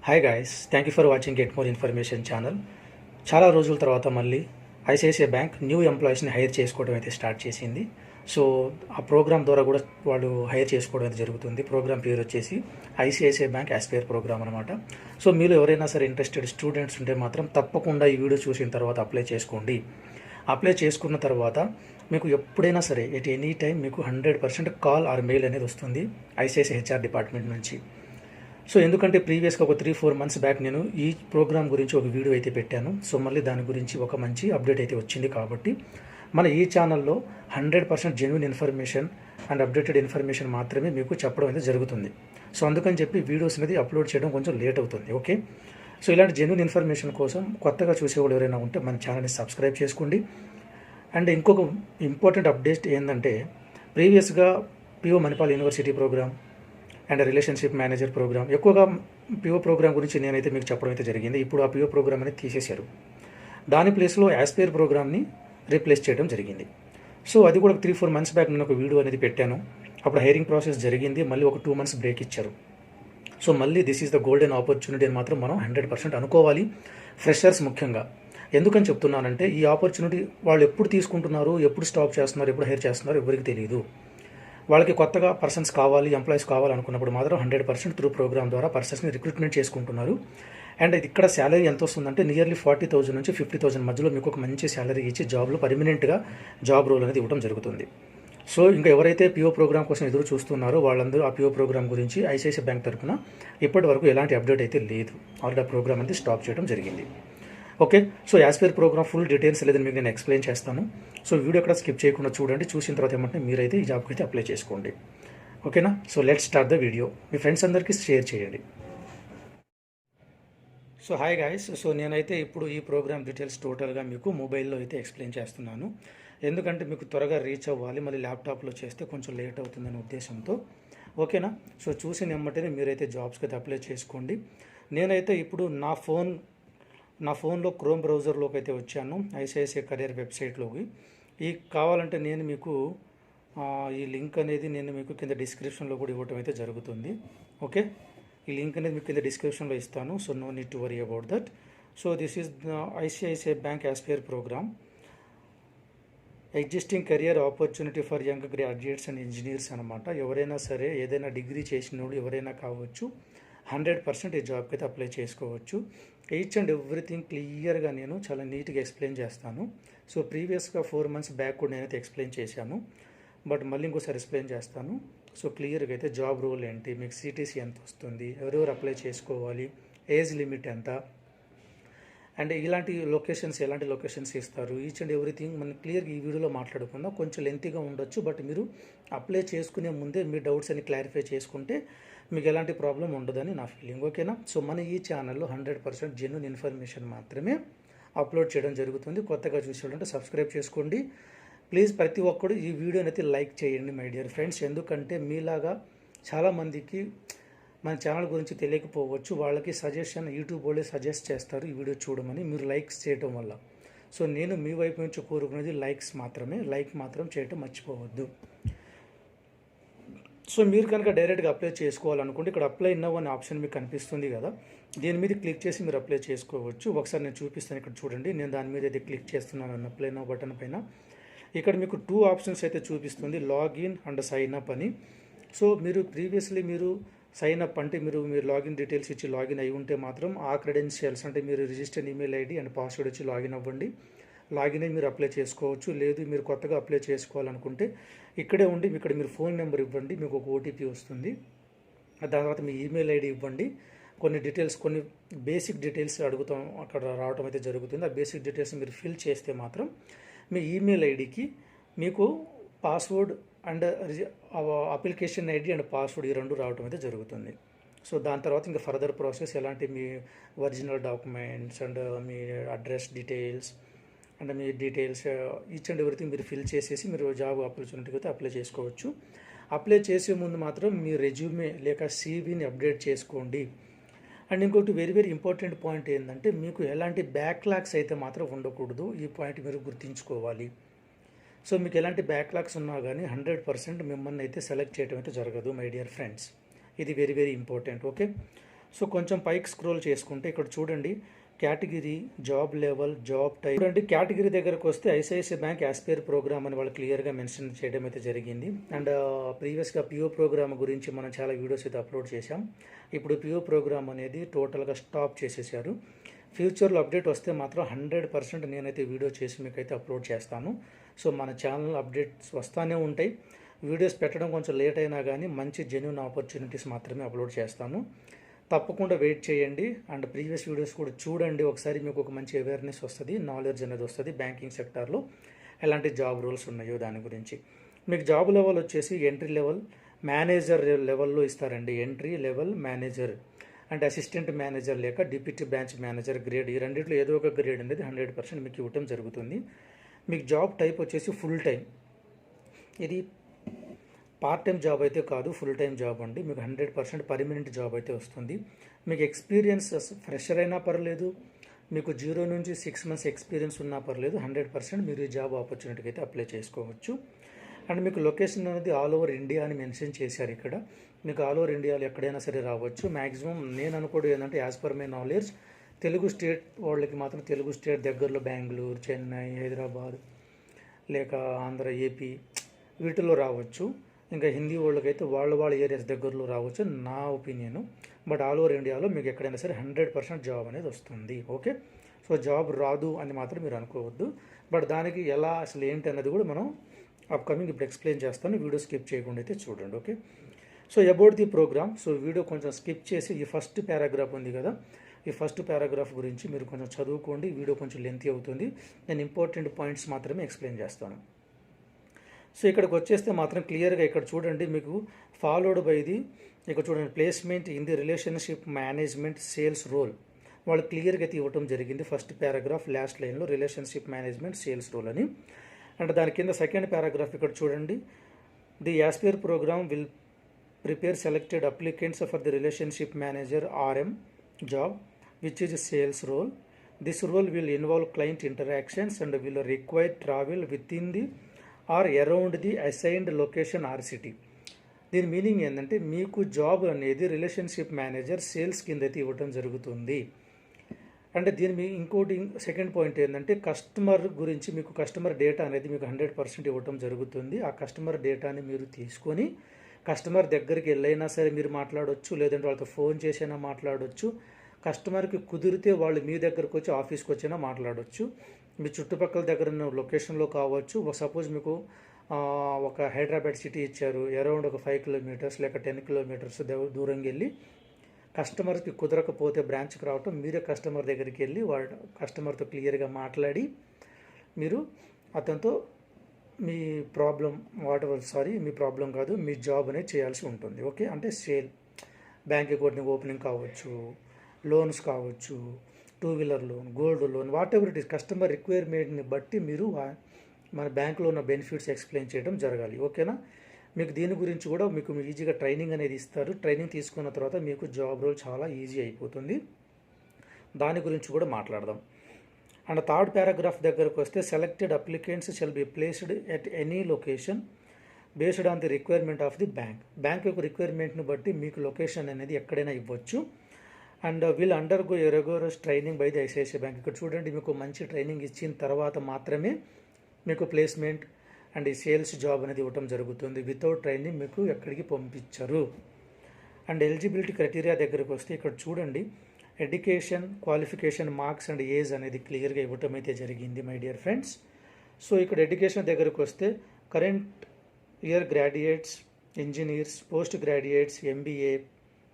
Hi guys, thank you for watching get more information channel. చాలా రోజుల తర్వాత మళ్ళీ ఐసిఐసిఐ బ్యాంక్ న్యూ ఎంప్లాయీస్ని హైర్ చేసుకోవడం అయితే స్టార్ట్ చేసింది. సో ఆ ప్రోగ్రామ్ ద్వారా కూడా వాళ్ళు హైర్ చేసుకోవడం అయితే జరుగుతుంది. ప్రోగ్రామ్ పేరు వచ్చేసి ఐసిఐసిఐ బ్యాంక్ యాస్పైర్ ప్రోగ్రామ్ అనమాట. సో మీరు ఎవరైనా సరే ఇంట్రెస్టెడ్ స్టూడెంట్స్ ఉంటే మాత్రం తప్పకుండా ఈ వీడియో చూసిన తర్వాత అప్లై చేసుకోండి. అప్లై చేసుకున్న తర్వాత మీకు ఎప్పుడైనా సరే ఎట్ ఎనీ టైం మీకు 100% కాల్ ఆర్ మెయిల్ అనేది వస్తుంది ఐసిఐసిఐ హెచ్ఆర్ డిపార్ట్మెంట్ నుంచి. సో ఎందుకంటే ప్రీవియస్గా ఒక 3-4 మంత్స్ బ్యాక్ నేను ఈ ప్రోగ్రామ్ గురించి ఒక వీడియో అయితే పెట్టాను. సో మళ్ళీ దాని గురించి ఒక మంచి అప్డేట్ అయితే వచ్చింది. కాబట్టి మన ఈ ఛానల్లో 100% genuine information and updated information మాత్రమే మీకు చెప్పడం అయితే జరుగుతుంది. సో అందుకని చెప్పి వీడియోస్ అనేది అప్లోడ్ చేయడం కొంచెం లేట్ అవుతుంది. ఓకే, సో ఇలాంటి జెన్యూన్ ఇన్ఫర్మేషన్ కోసం కొత్తగా చూసేవాళ్ళు ఎవరైనా ఉంటే మన ఛానల్ని సబ్స్క్రైబ్ చేసుకోండి. అండ్ ఇంకొక ఇంపార్టెంట్ అప్డేట్ ఏంటంటే ప్రీవియస్గా PO Manipal university program and relationship manager program, ఎక్కువగా పిఓ ప్రోగ్రామ్ గురించి నేనైతే మీకు చెప్పడం అయితే జరిగింది. ఇప్పుడు ఆ పిఓ ప్రోగ్రామ్ అనేది తీసేశారు. దాని ప్లేస్లో యాస్పైర్ ప్రోగ్రామ్ని రీప్లేస్ చేయడం జరిగింది. సో అది కూడా 3-4 మంత్స్ బ్యాక్ నేను ఒక వీడియో అనేది పెట్టాను. అప్పుడు హైరింగ్ ప్రాసెస్ జరిగింది, మళ్ళీ ఒక 2 మంత్స్ బ్రేక్ ఇచ్చారు. సో మళ్ళీ this is the golden opportunity అని మాత్రం మనం 100% అనుకోవాలి, ఫ్రెషర్స్ ముఖ్యంగా. ఎందుకని చెప్తున్నానంటే ఈ ఆపర్చునిటీ వాళ్ళు ఎప్పుడు తీసుకుంటున్నారు, ఎప్పుడు స్టాప్ చేస్తున్నారు, ఎప్పుడు హైర్ చేస్తున్నారు ఎవరికి తెలియదు. వాళ్ళకి కొత్తగా పర్సన్స్ కావాలి, ఎంప్లాయీస్ కావాలనుకున్నప్పుడు మాత్రం 100% త్రూ ప్రోగ్రామ్ ద్వారా పర్సన్స్ని రిక్రూట్మెంట్ చేసుకుంటున్నారు. అండ్ ఇక్కడ శాలరీ ఎంత వస్తుందంటే నియర్లీ 40,000 నుంచి 50,000 మధ్యలో మీకు ఒక మంచి శాలరీ ఇచ్చి జాబ్లో పర్మనెంట్గా జాబ్ రోల్ అనేది ఇవ్వడం జరుగుతుంది. సో ఇంకా ఎవరైతే పిఓ ప్రోగ్రామ్ కోసం ఎదురు చూస్తున్నారో వాళ్ళందరూ ఆ పిఓ ప్రోగ్రామ్ గురించి ఐసిఐసిఐ బ్యాంక్ తరఫున ఇప్పటి వరకు ఎలాంటి అప్డేట్ అయితే లేదు. ఆల్రెడీ ఆ ప్రోగ్రామ్ అనేది స్టాప్ చేయడం జరిగింది. Okay, so Aspire program full details లేదని మీకు నేను ఎక్స్ప్లెయిన్ చేస్తాను. సో వీడియో ఎక్కడ స్కిప్ చేయకుండా చూడండి. చూసిన తర్వాత ఏమంటే మీరైతే ఈ జాబ్కి అయితే అప్లై చేసుకోండి. ఓకేనా, so let's start the video. Me friends అందరికీ షేర్ చేయండి. సో హాయ్ గాయ్స్, సో నేనైతే ఇప్పుడు ఈ ప్రోగ్రామ్ డీటెయిల్స్ టోటల్గా మీకు మొబైల్లో అయితే ఎక్స్ప్లెయిన్ చేస్తున్నాను. ఎందుకంటే మీకు త్వరగా రీచ్ అవ్వాలి, మళ్ళీ ల్యాప్టాప్లో చేస్తే కొంచెం లేట్ అవుతుందనే ఉద్దేశంతో. ఓకేనా, సో చూసిన వెంటనే మీరైతే జాబ్స్కి అయితే అప్లై చేసుకోండి. నేనైతే ఇప్పుడు నా ఫోన్లో క్రోమ్ బ్రౌజర్లోకి అయితే వచ్చాను, ఐసిఐసిఐ కెరియర్ వెబ్సైట్లోకి. ఈ కావాలంటే నేను మీకు ఈ లింక్ అనేది నేను మీకు కింద డిస్క్రిప్షన్లో కూడా ఇవ్వటం అయితే జరుగుతుంది. ఓకే, ఈ లింక్ అనేది మీకు కింద డిస్క్రిప్షన్లో ఇస్తాను. So no need to worry about that. So this is ICICI bank Aspire program, existing career opportunity for young graduates and engineers అనమాట. ఎవరైనా సరే ఏదైనా డిగ్రీ చేసిన వాళ్ళు ఎవరైనా కావచ్చు, 100% ఈ జాబ్కి అయితే అప్లై చేసుకోవచ్చు. ఈచ్ అండ్ ఎవ్రీథింగ్ క్లియర్గా నేను చాలా నీట్గా ఎక్స్ప్లెయిన్ చేస్తాను. సో ప్రీవియస్గా 4 మంత్స్ బ్యాక్ కూడా నేనైతే ఎక్స్ప్లెయిన్ చేశాను, బట్ మళ్ళీ ఇంకోసారి ఎక్స్ప్లెయిన్ చేస్తాను. సో క్లియర్గా అయితే జాబ్ రోల్ ఏంటి, మీకు సిటీసీ ఎంత వస్తుంది, ఎవరెవరు అప్లై చేసుకోవాలి, ఏజ్ లిమిట్ ఎంత, అండ్ ఇలాంటి లొకేషన్స్ ఎలాంటి లొకేషన్స్ ఇస్తారు, ఈచ్ అండ్ ఎవ్రీథింగ్ మనం క్లియర్గా ఈ వీడియోలో మాట్లాడుకుందాం. కొంచెం లెంతీగా ఉండొచ్చు, బట్ మీరు అప్లై చేసుకునే ముందే మీ డౌట్స్ అన్ని క్లారిఫై చేసుకుంటే మీకు ఎలాంటి ప్రాబ్లం ఉండదని నా ఫీలింగ్. ఓకేనా, సో మన ఈ ఛానల్లో 100% జెన్యూన్ ఇన్ఫర్మేషన్ మాత్రమే అప్లోడ్ చేయడం జరుగుతుంది. కొత్తగా చూసేవాళ్ళంటే సబ్స్క్రైబ్ చేసుకోండి ప్లీజ్. ప్రతి ఒక్కరు ఈ వీడియోని అయితే లైక్ చేయండి మై డియర్ ఫ్రెండ్స్. ఎందుకంటే మీలాగా చాలామందికి మన ఛానల్ గురించి తెలియకపోవచ్చు, వాళ్ళకి సజెషన్ యూట్యూబ్ వాళ్ళే సజెస్ట్ చేస్తారు ఈ వీడియో చూడమని, మీరు లైక్స్ చేయడం వల్ల. సో నేను మీ వైపు నుంచి కోరుకునేది లైక్స్ మాత్రమే, లైక్ మాత్రం చేయటం మర్చిపోవద్దు. సో మీరు కనుక డైరెక్ట్గా అప్లై చేసుకోవాలనుకుంటే ఇక్కడ అప్లై నౌ అనే ఆప్షన్ మీకు కనిపిస్తుంది కదా, దీని మీద క్లిక్ చేసి మీరు అప్లై చేసుకోవచ్చు. ఒకసారి నేను చూపిస్తాను, ఇక్కడ చూడండి. నేను దాని మీద అయితే క్లిక్ చేస్తున్నాను అన్న అప్లై నౌ బటన్ పైన. ఇక్కడ మీకు 2 ఆప్షన్స్ అయితే చూపిస్తుంది, లాగిన్ అండ్ సైన్ అప్ అని. సో మీరు ప్రీవియస్లీ మీరు సైన్ అప్ అంటే మీరు లాగిన్ డీటెయిల్స్ ఇచ్చి లాగిన్ అయి ఉంటే మాత్రం ఆ క్రెడెన్షియల్స్ అంటే మీరు registered email ID and password ఇచ్చి లాగిన్ అవ్వండి. లాగిన్ అయ్యి మీరు అప్లై చేసుకోవచ్చు. లేదు మీరు కొత్తగా అప్లై చేసుకోవాలనుకుంటే ఇక్కడే ఉండి ఇక్కడ మీరు ఫోన్ నెంబర్ ఇవ్వండి, మీకు ఒక ఓటీపీ వస్తుంది. దాని తర్వాత మీ ఈమెయిల్ ఐడి ఇవ్వండి. కొన్ని డీటెయిల్స్, కొన్ని బేసిక్ డీటెయిల్స్ అడుగుతాం, అక్కడ రావడం అయితే జరుగుతుంది. ఆ బేసిక్ డీటెయిల్స్ మీరు ఫిల్ చేస్తే మాత్రం మీ ఈమెయిల్ ఐడికి మీకు password and application ID and password ఈ 2 రావడం అయితే జరుగుతుంది. సో దాని తర్వాత ఇంకా ఫర్దర్ ప్రాసెస్ ఎలాంటి మీ ఒరిజినల్ డాక్యుమెంట్స్ అండ్ మీ అడ్రస్ డీటెయిల్స్ అండ్ మీ డీటెయిల్స్ ఈచ్ అండ్ ఎవ్రీథింగ్ మీరు ఫిల్ చేసేసి మీరు జాబ్ ఆపర్చునిటీకి అయితే అప్లై చేసుకోవచ్చు. అప్లై చేసే ముందు మాత్రం మీ రెజ్యూమే లేక సీవీని అప్డేట్ చేసుకోండి. అండ్ ఇంకొకటి వెరీ వెరీ ఇంపార్టెంట్ పాయింట్ ఏంటంటే మీకు ఎలాంటి బ్యాక్లాగ్స్ అయితే మాత్రం ఉండకూడదు. ఈ పాయింట్ మీరు గుర్తుంచుకోవాలి. సో మీకు ఎలాంటి బ్యాక్లాగ్స్ ఉన్నా కానీ 100% మిమ్మల్ని అయితే సెలెక్ట్ చేయడం అయితే జరగదు మై డియర్ ఫ్రెండ్స్. ఇది very very important. Okay, so కొంచెం పైకి స్క్రోల్ చేసుకుంటే ఇక్కడ చూడండి category, job level, job type. చూడండి కేటగిరీ దగ్గరకు వస్తే ఐసిఐసిఐ బ్యాంక్ యాస్పైర్ ప్రోగ్రామ్ అని వాళ్ళు క్లియర్గా మెన్షన్ చేయడం అయితే జరిగింది. అండ్ ప్రీవియస్గా పిఓ ప్రోగ్రామ్ గురించి మనం చాలా వీడియోస్ అయితే అప్లోడ్ చేశాం. ఇప్పుడు పిఓ ప్రోగ్రామ్ అనేది టోటల్గా స్టాప్ చేసేసారు. ఫ్యూచర్లో అప్డేట్ వస్తే మాత్రం 100% నేనైతే వీడియో చేసి మీకైతే అప్లోడ్ చేస్తాను. సో మన ఛానల్ అప్డేట్స్ వస్తూనే ఉంటాయి. వీడియోస్ పెట్టడం కొంచెం లేట్ అయినా కానీ మంచి జెన్యూన్ ఆపర్చునిటీస్ మాత్రమే అప్లోడ్ చేస్తాను. తప్పకుండా వెయిట్ చేయండి. అండ్ ప్రీవియస్ వీడియోస్ కూడా చూడండి. ఒకసారి మీకు ఒక మంచి అవేర్నెస్ వస్తుంది, నాలెడ్జ్ అనేది వస్తుంది బ్యాంకింగ్ సెక్టార్లో ఎలాంటి జాబ్ రోల్స్ ఉన్నాయో దాని గురించి. మీకు జాబ్ లెవెల్ వచ్చేసి ఎంట్రీ లెవెల్, మేనేజర్ లెవెల్లో ఇస్తారండి. ఎంట్రీ లెవెల్ మేనేజర్ అంటే అసిస్టెంట్ మేనేజర్ లేక డిప్యూటీ బ్రాంచ్ మేనేజర్ గ్రేడ్, ఈ రెండింటిలో ఏదో ఒక గ్రేడ్ అనేది 100% మీకు ఇవ్వటం జరుగుతుంది. మీకు జాబ్ టైప్ వచ్చేసి ఫుల్ టైం. ఇది పార్ట్ టైం జాబ్ అయితే కాదు, ఫుల్ టైం జాబ్ అండి. మీకు 100% పర్మనెంట్ జాబ్ అయితే వస్తుంది. మీకు ఎక్స్పీరియన్స్ ఫ్రెషర్ అయినా పర్లేదు, మీకు 0 నుంచి 6 months ఎక్స్పీరియన్స్ ఉన్నా పర్లేదు, 100% మీరు ఈ జాబ్ ఆపర్చునిటీకి అయితే అప్లై చేసుకోవచ్చు. అండ్ మీకు లొకేషన్ అనేది ఆల్ ఓవర్ ఇండియా అని మెన్షన్ చేశారు ఇక్కడ. మీకు ఆల్ ఓవర్ ఇండియాలో ఎక్కడైనా సరే రావచ్చు. మ్యాక్సిమం నేను అనుకోవడం ఏంటంటే as per my knowledge Telugu state వాళ్ళకి మాత్రం తెలుగు స్టేట్ దగ్గరలో బెంగళూరు, చెన్నై, హైదరాబాద్ లేక ఆంధ్ర, ఏపీ వీటిల్లో రావచ్చు. ఇంకా హిందీ వాళ్ళకైతే వాళ్ళ ఏరియాస్ దగ్గరలో రావచ్చు నా ఒపీనియన్. బట్ ఆల్ ఓవర్ ఇండియాలో మీకు ఎక్కడైనా సరే 100% జాబ్ అనేది వస్తుంది. ఓకే, సో జాబ్ రాదు అని మాత్రం మీరు అనుకోవద్దు. బట్ దానికి ఎలా అసలు ఏంటి అన్నది కూడా మనం అప్కమింగ్ ఇప్పుడు ఎక్స్ప్లెయిన్ చేస్తాను. వీడియో స్కిప్ చేయకుండా అయితే చూడండి. Okay, so about the program. So video కొంచెం స్కిప్ చేసి ఈ ఫస్ట్ పారాగ్రాఫ్ ఉంది కదా, ఈ ఫస్ట్ పారాగ్రాఫ్ గురించి మీరు కొంచెం చదువుకోండి. వీడియో కొంచెం లెంతీ అవుతుంది. నేను ఇంపార్టెంట్ పాయింట్స్ మాత్రమే ఎక్స్ప్లెయిన్ చేస్తాను. సో ఇక్కడికి వచ్చేస్తే మాత్రం క్లియర్గా ఇక్కడ చూడండి, మీకు ఫాలోడ్ బై ది ఇక్కడ చూడండి placement in the relationship management sales role వాళ్ళు క్లియర్గా అయితే ఇవ్వటం జరిగింది. ఫస్ట్ పారాగ్రాఫ్ లాస్ట్ లైన్లో రిలేషన్షిప్ మేనేజ్మెంట్ సేల్స్ రోల్ అని. అండ్ దాని కింద సెకండ్ పారాగ్రాఫ్ ఇక్కడ చూడండి, the Aspire program will prepare selected applicants for the relationship manager RM job which is sales role. This role will involve client interactions and will require travel within the or around the assigned location or city. దీని meaning ఏంటంటే మీకు job అనేది relationship manager sales కింద అయితే ఇవ్వటం జరుగుతుంది. అంటే దీని ఇంకోటి సెకండ్ పాయింట్ ఏంటంటే కస్టమర్ గురించి మీకు కస్టమర్ డేటా అనేది మీకు 100% ఇవ్వటం జరుగుతుంది. ఆ కస్టమర్ డేటాని మీరు తీసుకొని కస్టమర్ దగ్గరికి వెళ్ళైనా సరే మీరు మాట్లాడవచ్చు, లేదంటే వాళ్ళతో ఫోన్ చేసైనా మాట్లాడవచ్చు. కస్టమర్కి కుదిరితే వాళ్ళు మీ దగ్గరకు వచ్చి ఆఫీస్కి వచ్చినా మాట్లాడవచ్చు. మీ చుట్టుపక్కల దగ్గర ఉన్న లొకేషన్లో కావచ్చు. సపోజ్ మీకు ఒక హైదరాబాద్ సిటీ ఇచ్చారు, అరౌండ్ ఒక 5 kilometers లేక 10 kilometers దూరంగా వెళ్ళి కస్టమర్కి కుదరకపోతే బ్రాంచ్కి రావటం, మీరే కస్టమర్ దగ్గరికి వెళ్ళి వాళ్ళ కస్టమర్తో క్లియర్గా మాట్లాడి మీరు అతనితో మీ ప్రాబ్లం మీ ప్రాబ్లం కాదు, మీ జాబ్ అనేది చేయాల్సి ఉంటుంది. ఓకే, అంటే సేల్, బ్యాంక్ అకౌంట్ ఓపెనింగ్ కావచ్చు, లోన్స్ కావచ్చు, 2-wheeler loan, gold loan, whatever it is customer రిక్వైర్మెంట్ని బట్టి మీరు మన బ్యాంకులో ఉన్న బెనిఫిట్స్ ఎక్స్ప్లెయిన్ చేయడం జరగాలి. ఓకేనా, మీకు దీని గురించి కూడా మీకు ఈజీగా ట్రైనింగ్ అనేది ఇస్తారు. ట్రైనింగ్ తీసుకున్న తర్వాత మీకు జాబ్ రోల్ చాలా ఈజీ అయిపోతుంది. దాని గురించి కూడా మాట్లాడదాం. అండ్ థర్డ్ పారాగ్రాఫ్ దగ్గరకు వస్తే selected applicants shall be placed at any location based on the requirement of the bank. Bank యొక్క రిక్వైర్మెంట్ని బట్టి మీకు లొకేషన్ అనేది ఎక్కడైనా ఇవ్వచ్చు. And will undergo regular training by the ICICI bank. ఇక్కడ చూడండి, మీకు మంచి ట్రైనింగ్ ఇచ్చిన తర్వాత మాత్రమే మీకు ప్లేస్మెంట్ అండ్ ఈ సేల్స్ జాబ్ అనేది ఇవ్వటం జరుగుతుంది. వితౌట్ ట్రైనింగ్ మీకు ఎక్కడికి పంపించరు. అండ్ ఎలిజిబిలిటీ క్రైటీరియా దగ్గరకు వస్తే ఇక్కడ చూడండి, education, qualification, marks and age అనేది క్లియర్గా ఇవ్వటం అయితే జరిగింది మై డియర్ ఫ్రెండ్స్. సో ఇక్కడ ఎడ్యుకేషన్ దగ్గరకు వస్తే current year graduates, engineers, post graduates, MBA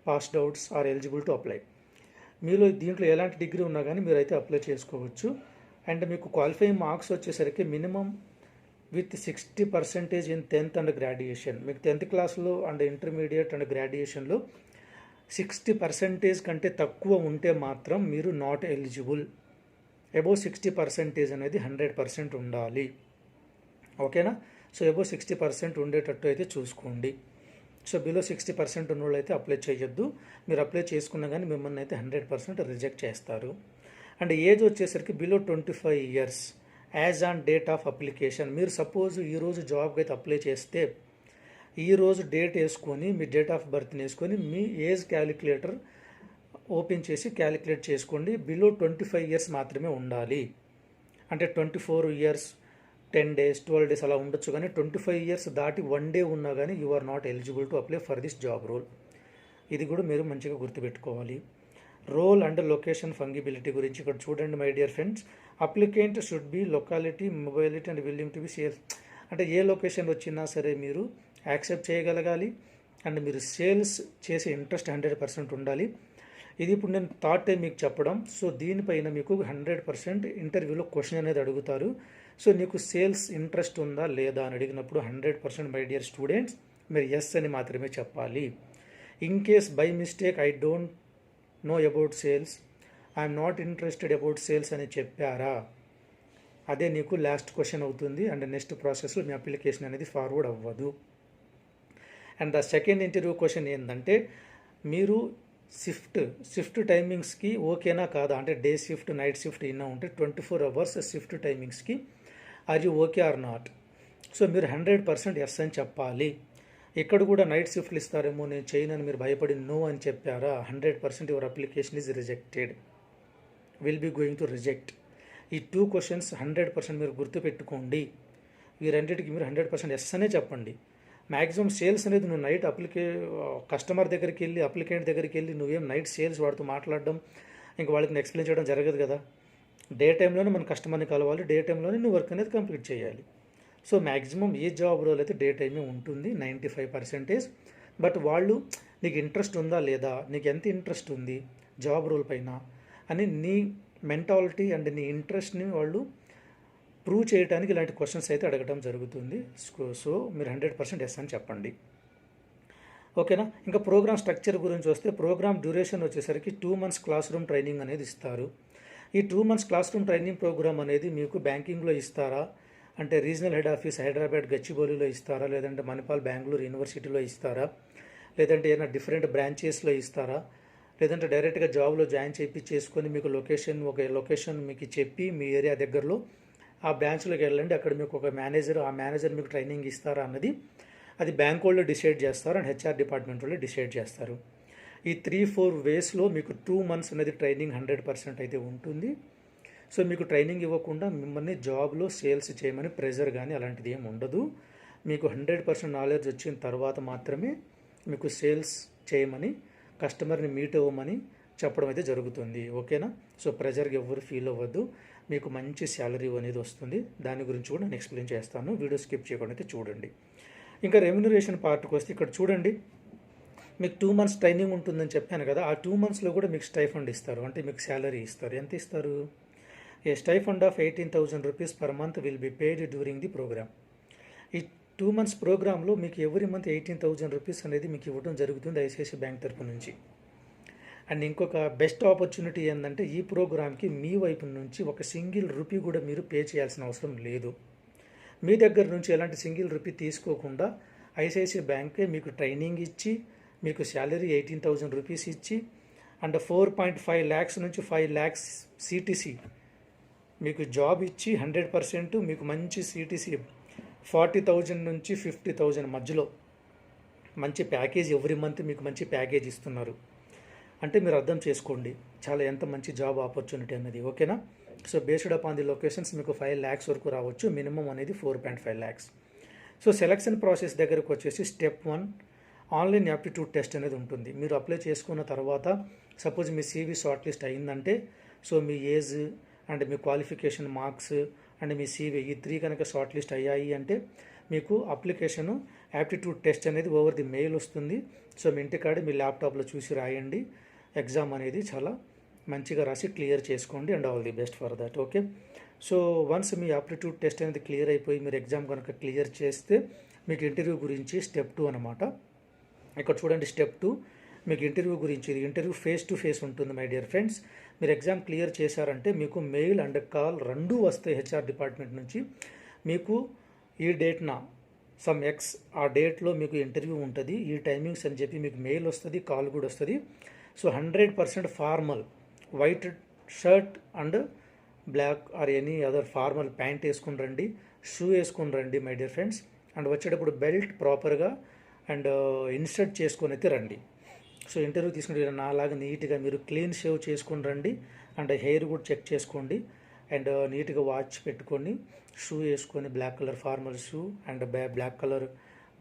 passed outs are eligible to apply. మీలో దీంట్లో ఎలాంటి డిగ్రీ ఉన్నా కానీ మీరు అయితే అప్లై చేసుకోవచ్చు. అండ్ మీకు క్వాలిఫైయింగ్ మార్క్స్ వచ్చేసరికి minimum with 60% in 10th and graduation. మీకు 10th క్లాస్లో అండ్ ఇంటర్మీడియట్ అండ్ గ్రాడ్యుయేషన్లో 60% కంటే తక్కువ ఉంటే మాత్రం మీరు నాట్ ఎలిజిబుల్. అబౌవ్ 60% అనేది 100% ఉండాలి. ఓకేనా, సో అబౌవ్ 60% ఉండేటట్టు అయితే చూసుకోండి. సో బిలో 60% ఉన్న వాళ్ళు అయితే అప్లై చేయొద్దు. మీరు అప్లై చేసుకున్నా కానీ మిమ్మల్ని అయితే 100% రిజెక్ట్ చేస్తారు. అండ్ ఏజ్ వచ్చేసరికి below 25 years as on date of application. మీరు సపోజ్ ఈరోజు జాబ్కి అయితే అప్లై చేస్తే ఈరోజు డేట్ వేసుకొని మీ డేట్ ఆఫ్ బర్త్ని వేసుకొని మీ ఏజ్ క్యాలిక్యులేటర్ ఓపెన్ చేసి క్యాలిక్యులేట్ చేసుకోండి. బిలో 25 ఇయర్స్ మాత్రమే ఉండాలి. అంటే 24 ఇయర్స్ 10 డేస్ 12 డేస్ అలా ఉండొచ్చు, కానీ 25 ఇయర్స్ దాటి 1 డే ఉన్నా కానీ you are not eligible to apply for this job role. ఇది కూడా మీరు మంచిగా గుర్తుపెట్టుకోవాలి. రోల్ అండ్ లొకేషన్ ఫంగిబిలిటీ గురించి ఇక్కడ చూడండి my dear friends. Applicant should be locality mobility and willing to be sales. అంటే ఏ లొకేషన్ వచ్చినా సరే మీరు యాక్సెప్ట్ చేయగలగాలి అండ్ మీరు సేల్స్ చేసే ఇంట్రెస్ట్ 100% ఉండాలి. ఇది ఇప్పుడు నేను థర్డ్ టైం మీకు చెప్పడం. సో దీనిపైన మీకు 100% ఇంటర్వ్యూలో క్వశ్చన్ అనేది అడుగుతారు. సో నీకు సేల్స్ ఇంట్రెస్ట్ ఉందా లేదా అని అడిగినప్పుడు 100% మై డియర్ స్టూడెంట్స్ మీరు ఎస్ అని మాత్రమే చెప్పాలి. In case by mistake I don't know about sales, I'm not interested about sales అని చెప్పారా, అదే నీకు లాస్ట్ క్వశ్చన్ అవుతుంది అండ్ నెక్స్ట్ ప్రాసెస్లో మీ అప్లికేషన్ అనేది ఫార్వర్డ్ అవ్వదు. And the second interview question ఏంటంటే మీరు షిఫ్ట్ టైమింగ్స్కి ఓకేనా కాదా, అంటే డే షిఫ్ట్ నైట్ షిఫ్ట్ ఇన్నా ఉంటే 24 అవర్స్ షిఫ్ట్ టైమింగ్స్కి are you okay or not. So మీరు 100% ఎస్ అని చెప్పాలి. ఇక్కడ కూడా నైట్ షిఫ్ట్లు ఇస్తారేమో నేను చేయనని మీరు భయపడి నో అని చెప్పారా, 100% your application is rejected, will be going to reject. ఈ 2 క్వశ్చన్స్ 100% మీరు గుర్తుపెట్టుకోండి. ఈ రెండింటికి మీరు 100% ఎస్ అనే చెప్పండి. మ్యాక్సిమం సేల్స్ అనేది నువ్వు నైట్ కస్టమర్ దగ్గరికి వెళ్ళి అప్లికెంట్ దగ్గరికి వెళ్ళి నువ్వేం నైట్ సేల్స్ వాడుతూ మాట్లాడడం ఇంకా వాళ్ళకి ఎక్స్ప్లెయిన్ చేయడం జరగదు కదా. డే టైంలోనే మన కస్టమర్ని కలవాలి, డే టైంలోనే నువ్వు వర్క్ అనేది కంప్లీట్ చేయాలి. సో మ్యాక్సిమం ఏ జాబ్ రోల్ అయితే డే టైమే ఉంటుంది 95%. బట్ వాళ్ళు నీకు ఇంట్రెస్ట్ ఉందా లేదా, నీకు ఎంత ఇంట్రెస్ట్ ఉంది జాబ్ రోల్ పైన అని నీ మెంటాలిటీ అండ్ నీ ఇంట్రెస్ట్ని వాళ్ళు ప్రూవ్ చేయడానికి ఇలాంటి క్వశ్చన్స్ అయితే అడగడం జరుగుతుంది. సో మీరు 100% ఎస్ అని చెప్పండి. ఓకేనా. ఇంకా ప్రోగ్రామ్ స్ట్రక్చర్ గురించి వస్తే ప్రోగ్రామ్ డ్యూరేషన్ వచ్చేసరికి 2 months క్లాస్ రూమ్ ట్రైనింగ్ అనేది ఇస్తారు. ఈ 2 months class room training program అనేది మీకు బ్యాంకింగ్లో ఇస్తారా, అంటే రీజనల్ హెడ్ ఆఫీస్ హైదరాబాద్ గచ్చిబౌలిలో ఇస్తారా, లేదంటే మణిపాల్ బెంగళూరు యూనివర్సిటీలో ఇస్తారా, లేదంటే ఏదైనా డిఫరెంట్ బ్రాంచెస్లో ఇస్తారా, లేదంటే డైరెక్ట్గా జాబ్లో జాయిన్ చేసుకొని మీకు ఒక లొకేషన్ మీకు చెప్పి మీ ఏరియా దగ్గరలో ఆ బ్రాంచ్లోకి వెళ్ళండి, అక్కడ మీకు ఒక ఆ మేనేజర్ మీకు ట్రైనింగ్ ఇస్తారా అన్నది అది బ్యాంక్ వాళ్ళు డిసైడ్ చేస్తారు అండ్ హెచ్ఆర్ డిపార్ట్మెంట్ వాళ్ళు డిసైడ్ చేస్తారు. ఈ 3-4 వేస్లో మీకు 2 months అనేది ట్రైనింగ్ 100% అయితే ఉంటుంది. సో మీకు ట్రైనింగ్ ఇవ్వకుండా మిమ్మల్ని జాబ్లో సేల్స్ చేయమని ప్రెజర్ కానీ అలాంటిది ఏమి ఉండదు. మీకు 100% నాలెడ్జ్ వచ్చిన తర్వాత మాత్రమే మీకు సేల్స్ చేయమని కస్టమర్ని మీట్ అవ్వమని చెప్పడం అయితే జరుగుతుంది. ఓకేనా. సో ప్రెజర్కి ఎవరు ఫీల్ అవ్వద్దు, మీకు మంచి శాలరీ అనేది వస్తుంది. దాని గురించి కూడా నేను ఎక్స్ప్లెయిన్ చేస్తాను, వీడియో స్కిప్ చేయకుండా అయితే చూడండి. ఇంకా రెమ్యునరేషన్ పార్ట్కి వస్తే ఇక్కడ చూడండి, మీకు 2 months ట్రైనింగ్ ఉంటుందని చెప్పాను కదా, ఆ 2 monthsలో కూడా మీకు స్టైఫండ్ ఇస్తారు, అంటే మీకు శాలరీ ఇస్తారు. ఎంత ఇస్తారు? A stipend of 18,000 rupees per month will be paid during the programme. ఈ 2 months ప్రోగ్రాంలో మీకు ఎవ్రీ మంత్ 18,000 rupees అనేది మీకు ఇవ్వడం జరుగుతుంది ఐసిఐసిఐ బ్యాంక్ తరపు నుంచి. అండ్ ఇంకొక బెస్ట్ ఆపర్చునిటీ ఏంటంటే ఈ ప్రోగ్రామ్కి మీ వైపు నుంచి ఒక సింగిల్ రూపీ కూడా మీరు పే చేయాల్సిన అవసరం లేదు. మీ దగ్గర నుంచి ఎలాంటి సింగిల్ రూపీ తీసుకోకుండా ఐసిఐసిఐ బ్యాంకే మీకు ట్రైనింగ్ ఇచ్చి మీకు శాలరీ 18,000 rupees ఇచ్చి అండ్ 4.5 lakhs నుంచి 5 lakhs సిటీసీ మీకు జాబ్ ఇచ్చి 100% మీకు మంచి సిటీసీ 40,000 నుంచి 50,000 మధ్యలో మంచి ప్యాకేజ్ ఎవ్రీ మంత్ మీకు మంచి ప్యాకేజ్ ఇస్తున్నారు. అంటే మీరు అర్థం చేసుకోండి చాలా ఎంత మంచి జాబ్ ఆపర్చునిటీ అన్నది. ఓకేనా. So based upon the locations మీకు 5 lakhs వరకు రావచ్చు, మినిమం అనేది 4.5 lakhs. సో సెలక్షన్ ప్రాసెస్ దగ్గరకు వచ్చేసి స్టెప్ 1 ఆన్లైన్ యాప్టిట్యూడ్ టెస్ట్ అనేది ఉంటుంది. మీరు అప్లై చేసుకున్న తర్వాత సపోజ్ మీ CV షార్ట్ లిస్ట్ అయిందంటే so me age and me qualification marks and me CV ఈ 3 కనుక షార్ట్ లిస్ట్ అయ్యాయి అంటే మీకు అప్లికేషను యాప్టిట్యూడ్ టెస్ట్ అనేది ఓవర్ ది మెయిల్ వస్తుంది. సో మీ ఇంటికాడ మీ ల్యాప్టాప్లో చూసి రాయండి. ఎగ్జామ్ అనేది చాలా మంచిగా రాసి క్లియర్ చేసుకోండి and all the best for that. Okay. So once me aptitude test అనేది క్లియర్ అయిపోయి మీరు ఎగ్జామ్ కనుక క్లియర్ చేస్తే మీకు ఇంటర్వ్యూ గురించి స్టెప్ 2 అనమాట. ఇక్కడ చూడండి స్టెప్ 2 మీకు ఇంటర్వ్యూ గురించి, ఇది ఇంటర్వ్యూ ఫేస్ టు ఫేస్ ఉంటుంది మై డియర్ ఫ్రెండ్స్. మీరు ఎగ్జామ్ క్లియర్ చేశారంటే మీకు మెయిల్ అండ్ కాల్ రెండూ వస్తాయి హెచ్ఆర్ డిపార్ట్మెంట్ నుంచి. మీకు ఈ డేట్న సమ్ ఎక్స్ ఆ డేట్లో మీకు ఇంటర్వ్యూ ఉంటుంది, ఈ టైమింగ్స్ అని చెప్పి మీకు మెయిల్ వస్తుంది, కాల్ కూడా వస్తుంది. So 100% formal white shirt and black or any other formal pant వేసుకుని రండి, షూ వేసుకుని రండి మై డియర్ ఫ్రెండ్స్. అండ్ వచ్చేటప్పుడు బెల్ట్ ప్రాపర్గా అండ్ ఇన్సర్ట్ చేసుకొని అయితే రండి. సో ఇంటర్వ్యూ తీసుకుంటే నాలాగా నీట్గా మీరు క్లీన్ షేవ్ చేసుకుని రండి, అండ్ హెయిర్ కూడా చెక్ చేసుకోండి, అండ్ నీట్గా వాచ్ పెట్టుకొని, షూ వేసుకొని, black colour formal shoe and black colour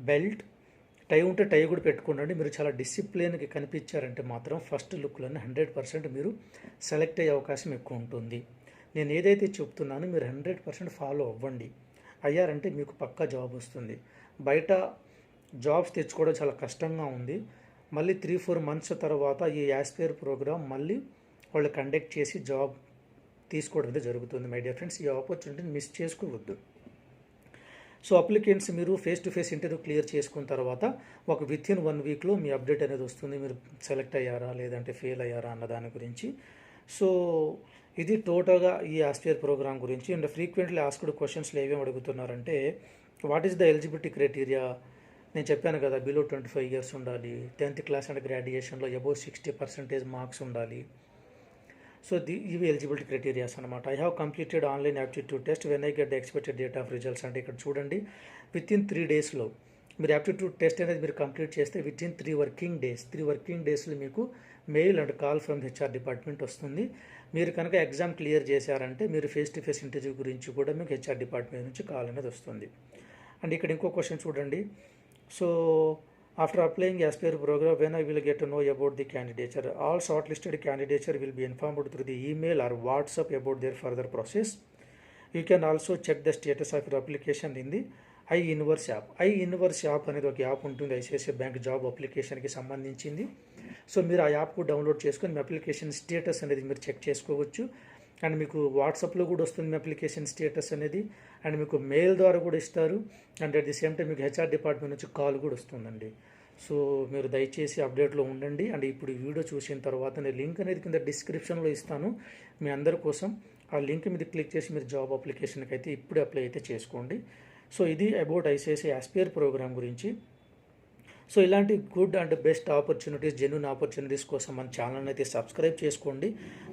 belt, tie ఉంటే టై కూడా పెట్టుకోండి. మీరు చాలా డిసిప్లిన్గా కనిపించారంటే మాత్రం ఫస్ట్ లుక్లోనే 100% మీరు సెలెక్ట్ అయ్యే అవకాశం ఎక్కువ ఉంటుంది. నేను ఏదైతే చెప్తున్నానో మీరు 100% ఫాలో అవ్వండి. అయ్యారంటే మీకు పక్కా జాబ్ వస్తుంది. బయట జాబ్స్ తెచ్చుకోవడం చాలా కష్టంగా ఉంది. మళ్ళీ 3-4 మంత్స్ తర్వాత ఈ యాస్పైర్ ప్రోగ్రామ్ మళ్ళీ వాళ్ళు కండక్ట్ చేసి జాబ్ తీసుకోవడం అయితే జరుగుతుంది. మై డియర్ ఫ్రెండ్స్, ఈ ఆపర్చునిటీని మిస్ చేసుకోవద్దు. సో అప్లికెంట్స్ మీరు face to face interview clear చేసుకున్న తర్వాత ఒక వితిన్ 1 వీక్లో మీ అప్డేట్ అనేది వస్తుంది, మీరు సెలెక్ట్ అయ్యారా లేదంటే ఫెయిల్ అయ్యారా అన్న దాని గురించి. సో ఇది టోటల్గా ఈ ఆస్పియర్ ప్రోగ్రామ్ గురించి. అండ్ ఫ్రీక్వెంట్లీ ఆస్క్డ్ క్వశ్చన్స్లో ఏమేమి అడుగుతున్నారంటే, what is the eligibility criteria? నేను చెప్పాను కదా, బిలో 25 ఇయర్స్ ఉండాలి, 10th క్లాస్ అండ్ గ్రాడ్యుయేషన్లో అబౌవ్ 60% మార్క్స్ ఉండాలి. సో ఇవి ఎలిజిబిలిటీ క్రైటీరియాస్ అనమాట. I have completed online aptitude test when I get the expected date of results. అంటే ఇక్కడ చూడండి, వితిన్ 3 డేస్లో మీరు యాప్టిట్యూడ్ టెస్ట్ అనేది మీరు కంప్లీట్ చేస్తే వితిన్ 3 వర్కింగ్ డేస్లో మీకు male and call from HR department వస్తుంది. మీరు కనుక ఎగ్జామ్ క్లియర్ చేశారంటే మీరు ఫేస్ టు ఫేస్ ఇంటర్వ్యూ గురించి కూడా మీకు హెచ్ఆర్ డిపార్ట్మెంట్ నుంచి కాల్ అనేది వస్తుంది. అండ్ ఇక్కడ ఇంకో క్వశ్చన్ చూడండి. So after applying Aspire program, when I will get to know about the candidature, all shortlisted candidature will be informed through the email or WhatsApp about their further process. You can also check the status of your application in the iInverse app. iInverse app అనేది ఒక app ఉంటుంది, ICICI bank job అప్లికేషన్కి సంబంధించింది. So మీరు ఆ app download చేసుకొని మీ application status అనేది మీరు check చేసుకోవచ్చు. అండ్ మీకు వాట్సాప్లో కూడా వస్తుంది మీ అప్లికేషన్ స్టేటస్ అనేది, అండ్ మీకు మెయిల్ ద్వారా కూడా ఇస్తారు. And at the same time మీకు హెచ్ఆర్ డిపార్ట్మెంట్ నుంచి కాల్ కూడా వస్తుందండి. సో మీరు దయచేసి అప్డేట్లో ఉండండి. అండ్ ఇప్పుడు ఈ వీడియో చూసిన తర్వాత నేను లింక్ అనేది కింద డిస్క్రిప్షన్లో ఇస్తాను మీ అందరి కోసం. ఆ లింక్ మీద క్లిక్ చేసి మీరు జాబ్ అప్లికేషన్కి అయితే ఇప్పుడే అప్లై అయితే చేసుకోండి. సో ఇది అబౌట్ ఐసిఐసిఐ ఆస్పియర్ ప్రోగ్రామ్ గురించి. సో ఇలాంటి good and best opportunities, genuine opportunities కోసం మన ఛానల్ని అయితే సబ్స్క్రైబ్ చేసుకోండి.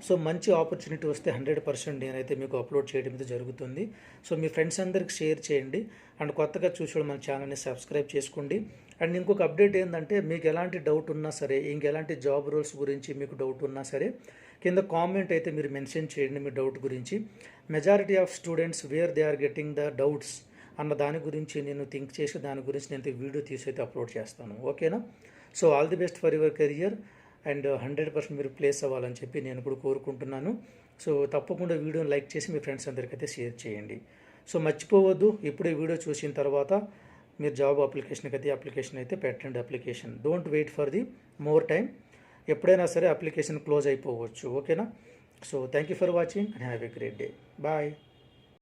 సో మంచి ఆపర్చునిటీ వస్తే 100% నేనైతే మీకు అప్లోడ్ చేయడం అయితే జరుగుతుంది. సో మీ ఫ్రెండ్స్ అందరికి షేర్ చేయండి. అండ్ కొత్తగా చూసి మన ఛానల్ని సబ్స్క్రైబ్ చేసుకోండి. అండ్ ఇంకొక అప్డేట్ ఏంటంటే, మీకు ఎలాంటి డౌట్ ఉన్నా సరే, ఇంకెలాంటి జాబ్ రోల్స్ గురించి మీకు డౌట్ ఉన్నా సరే కింద కామెంట్ అయితే మీరు మెన్షన్ చేయండి మీ డౌట్ గురించి. Majority of students where they are getting the doubts అన్న దాని గురించి నేను థింక్ చేసి దాని గురించి నేను వీడియో తీసి అయితే అప్లోడ్ చేస్తాను. ఓకేనా? So all the best for your career and 100% మీరు ప్లేస్ అవ్వాలని చెప్పి నేను కూడా కోరుకుంటున్నాను. సో తప్పకుండా వీడియోని లైక్ చేసి మీ ఫ్రెండ్స్ అందరికైతే షేర్ చేయండి. సో మర్చిపోవద్దు, ఇప్పుడే వీడియో చూసిన తర్వాత మీరు జాబ్ అప్లికేషన్ అయితే పెట్టండి. Application don't wait for the more time. ఎప్పుడైనా సరే అప్లికేషన్ క్లోజ్ అయిపోవచ్చు. ఓకేనా? So thank you for watching and have a great day. Bye.